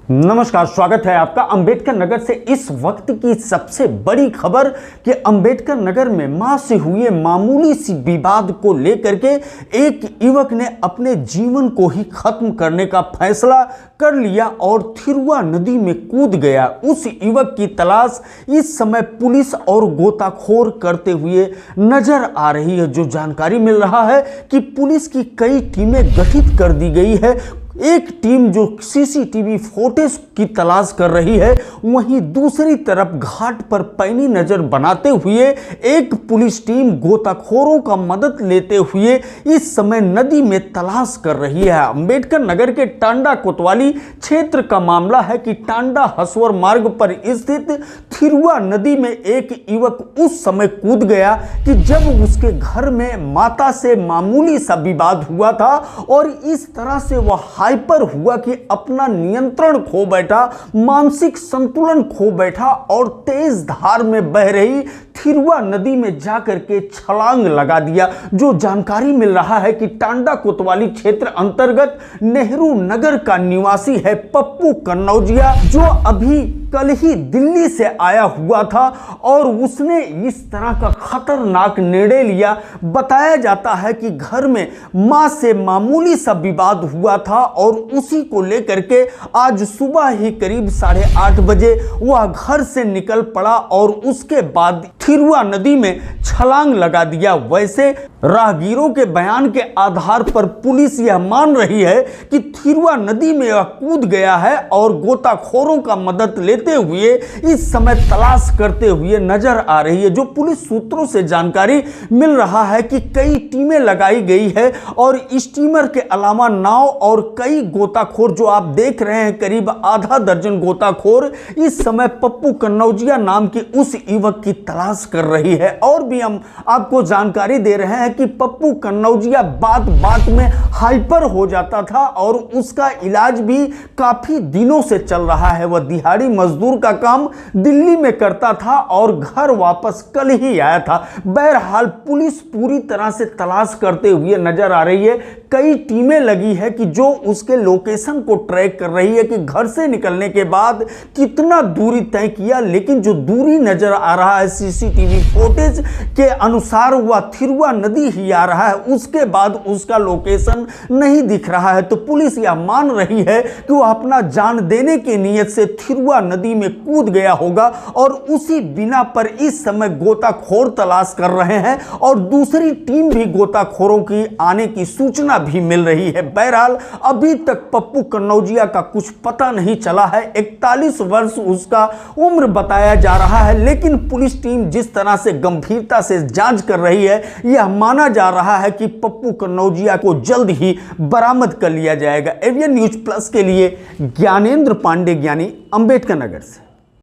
नमस्कार, स्वागत है आपका अंबेडकर नगर से। इस वक्त की सबसे बड़ी खबर कि अंबेडकर नगर में मां से हुए मामूली सी विवाद को लेकर के एक युवक ने अपने जीवन को ही खत्म करने का फैसला कर लिया और थिरुआ नदी में कूद गया। उस युवक की तलाश इस समय पुलिस और गोताखोर करते हुए नजर आ रही है। जो जानकारी मिल रहा है कि पुलिस की कई टीमें गठित कर दी गई है। एक टीम जो सीसीटीवी फुटेज की तलाश कर रही है, वहीं दूसरी तरफ घाट पर पैनी नजर बनाते हुए एक पुलिस टीम गोताखोरों का मदद लेते हुए इस समय नदी में तलाश कर रही है। अंबेडकर नगर के टांडा कोतवाली क्षेत्र का मामला है कि टांडा हसवर मार्ग पर स्थित थिरुआ नदी में एक युवक उस समय कूद गया कि जब उसके घर में माता से मामूली सा विवाद हुआ था और इस तरह से वह हाइपर हुआ कि अपना नियंत्रण खो बैठा, मानसिक संतुलन खो बैठा और तेज धार में बह रही थिरुआ नदी में जाकर के छलांग लगा दिया। जो जानकारी मिल रहा है कि टांडा कोतवाली क्षेत्र अंतर्गत नेहरू नगर का निवासी है पप्पू कन्नौजिया, जो अभी कल ही दिल्ली से आया हुआ था और उसने इस तरह का खतरनाक निर्णय लिया। बताया जाता है कि घर में मां से मामूली सा विवाद हुआ था और उसी को लेकर के आज सुबह ही करीब 8:30 बजे वह घर से निकल पड़ा और उसके बाद थिरुआ नदी में छलांग लगा दिया। वैसे राहगीरों के बयान के आधार पर पुलिस यह मान रही है कि थिरुआ नदी में वह कूद गया है और गोताखोरों का मदद लेते हुए इस समय तलाश करते हुए नजर आ रही है। जो पुलिस सूत्रों से जानकारी मिल रहा है कि कई टीमें लगाई गई है और स्टीमर के अलावा नाव और कई गोताखोर जो आप देख रहे हैं, करीब आधा दर्जन गोताखोर इस समय पप्पू कन्नौजिया नाम के उस युवक की तलाश कर रही है। और भी हम आपको जानकारी दे रहे हैं कि पप्पू कन्नौजिया बात बात में हाइपर हो जाता था और उसका इलाज भी काफी दिनों से चल रहा है। वह दिहाड़ी मजदूर का काम दिल्ली में करता था और घर वापस कल ही आया था। बहरहाल पुलिस पूरी तरह से तलाश करते हुए नजर आ रही है। कई टीमें लगी है कि जो उसके लोकेशन को ट्रैक कर रही है कि घर से निकलने के बाद कितना दूरी तय किया, लेकिन जो दूरी नजर आ रहा है सीसीटीवी फुटेज के अनुसार वह थिरुआ नदी ही आ रहा है, उसके बाद उसका लोकेशन नहीं दिख रहा है। तो पुलिस यह मान रही है कि वह अपना जान देने की नीयत से थिरुआ नदी में कूद गया होगा और उसी बिना पर इस समय गोताखोर तलाश कर रहे हैं और दूसरी टीम भी गोताखोरों की आने की सूचना भी मिल रही है। बहरहाल अभी तक पप्पू कन्नौजिया का कुछ पता नहीं चला है। 41 वर्ष उसका उम्र बताया जा रहा है, लेकिन पुलिस टीम जिस तरह से गंभीरता से जांच कर रही है, यह माना जा रहा है कि पप्पू कन्नौजिया को जल्द ही बरामद कर लिया जाएगा। एवियन न्यूज प्लस के लिए ज्ञानेंद्र पांडे, ज्ञानी, अंबेडकर नगर से।